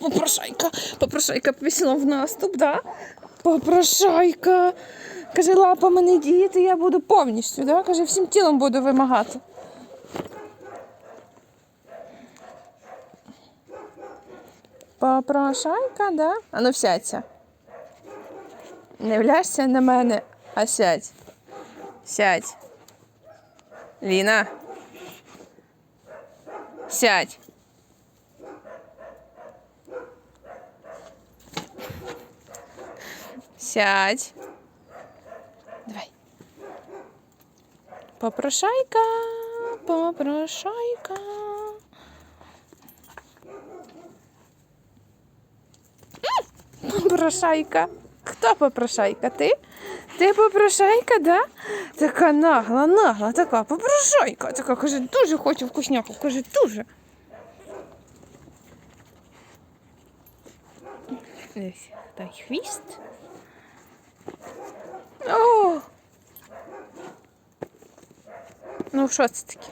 попрошайка. Попрошайка пішла в наступ, да? Попрошайка. Каже, лапами не діяти, я буду повністю, да? Каже, всім тілом буду вимагати. Попрошайка, да? А ну сядься. Не вляжся на мене, а сядь. Сядь. Ліна. Сядь. Сядь. Давай. Попрошайка, попрошайка. Попрошайка. Хто попрошайка? Ти? Ти попрошайка, да? Така нагла, така попрошайка. Така, каже, дуже хочу вкусняху, каже, дуже. Десь, дай хвіст. О! Ну, що це таке?